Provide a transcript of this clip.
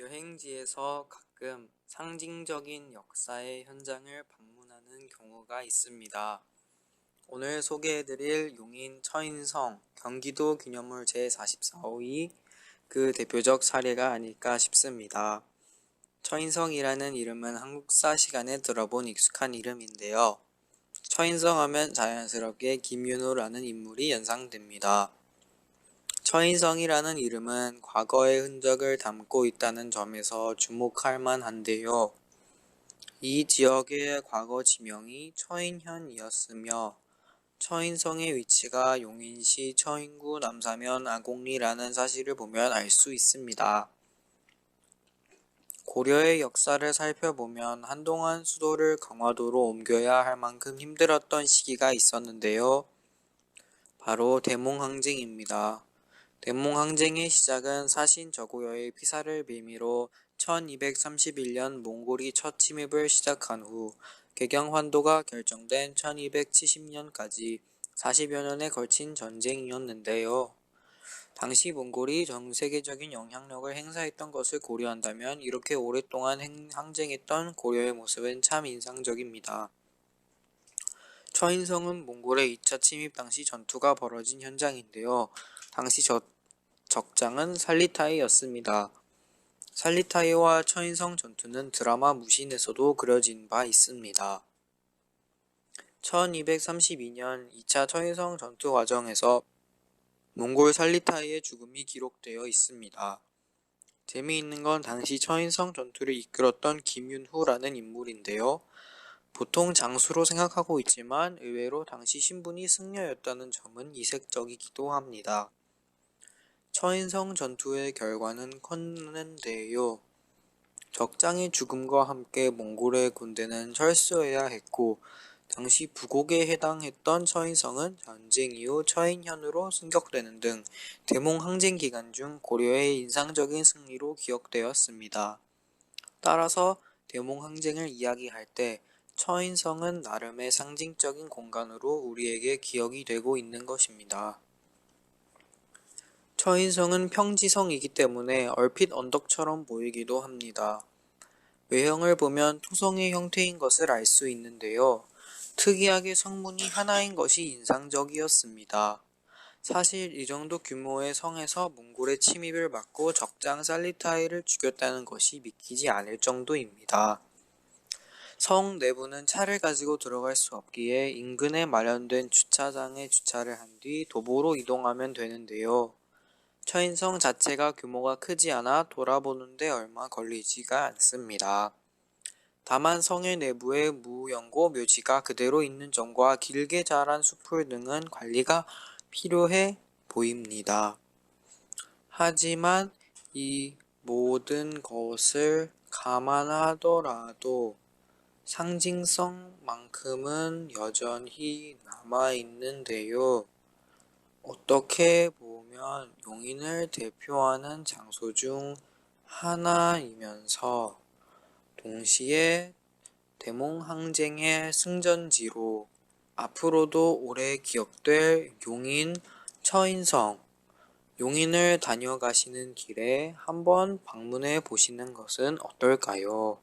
여행지에서 가끔 상징적인 역사의 현장을 방문하는 경우가 있습니다. 오늘 소개해드릴 용인 처인성 경기도 기념물 제44호이 그 대표적 사례가 아닐까 싶습니다. 처인성이라는 이름은 한국사 시간에 들어본 익숙한 이름인데요. 처인성 하면 자연스럽게 김윤호라는 인물이 연상됩니다. 처인성이라는 이름은 과거의 흔적을 담고 있다는 점에서 주목할 만한데요. 이 지역의 과거 지명이 처인현이었으며 처인성의 위치가 용인시 처인구 남사면 아곡리라는 사실을 보면 알 수 있습니다. 고려의 역사를 살펴보면 한동안 수도를 강화도로 옮겨야 할 만큼 힘들었던 시기가 있었는데요. 바로 대몽항쟁입니다. 대몽항쟁의 시작은 사신 저고요의 피살을 빌미로 1231년 몽골이 첫 침입을 시작한 후 개경환도가 결정된 1270년까지 40여 년에 걸친 전쟁이었는데요. 당시 몽골이 전 세계적인 영향력을 행사했던 것을 고려한다면 이렇게 오랫동안 항쟁했던 고려의 모습은 참 인상적입니다. 처인성은 몽골의 2차 침입 당시 전투가 벌어진 현장인데요. 당시 적장은 살리타이였습니다. 살리타이와 처인성 전투는 드라마 무신에서도 그려진 바 있습니다. 1232년 2차 처인성 전투 과정에서 몽골 살리타이의 죽음이 기록되어 있습니다. 재미있는 건 당시 처인성 전투를 이끌었던 김윤후라는 인물인데요. 보통 장수로 생각하고 있지만 의외로 당시 신분이 승려였다는 점은 이색적이기도 합니다. 처인성 전투의 결과는 컸는데요. 적장의 죽음과 함께 몽골의 군대는 철수해야 했고 당시 부곡에 해당했던 처인성은 전쟁 이후 처인현으로 승격되는 등 대몽항쟁 기간 중 고려의 인상적인 승리로 기억되었습니다. 따라서 대몽항쟁을 이야기할 때 처인성은 나름의 상징적인 공간으로 우리에게 기억이 되고 있는 것입니다. 처인성은 평지성이기 때문에 얼핏 언덕처럼 보이기도 합니다. 외형을 보면 토성의 형태인 것을 알 수 있는데요. 특이하게 성문이 하나인 것이 인상적이었습니다. 사실 이 정도 규모의 성에서 몽골의 침입을 막고 적장 살리타이를 죽였다는 것이 믿기지 않을 정도입니다. 성 내부는 차를 가지고 들어갈 수 없기에 인근에 마련된 주차장에 주차를 한 뒤 도보로 이동하면 되는데요. 처인성 자체가 규모가 크지 않아 돌아보는데 얼마 걸리지가 않습니다. 다만 성의 내부에 무연고 묘지가 그대로 있는 점과 길게 자란 숲풀 등은 관리가 필요해 보입니다. 하지만 이 모든 것을 감안하더라도 상징성만큼은 여전히 남아있는데요. 어떻게 보면 용인을 대표하는 장소 중 하나이면서 동시에 대몽항쟁의 승전지로 앞으로도 오래 기억될 용인 처인성, 용인을 다녀가시는 길에 한번 방문해 보시는 것은 어떨까요?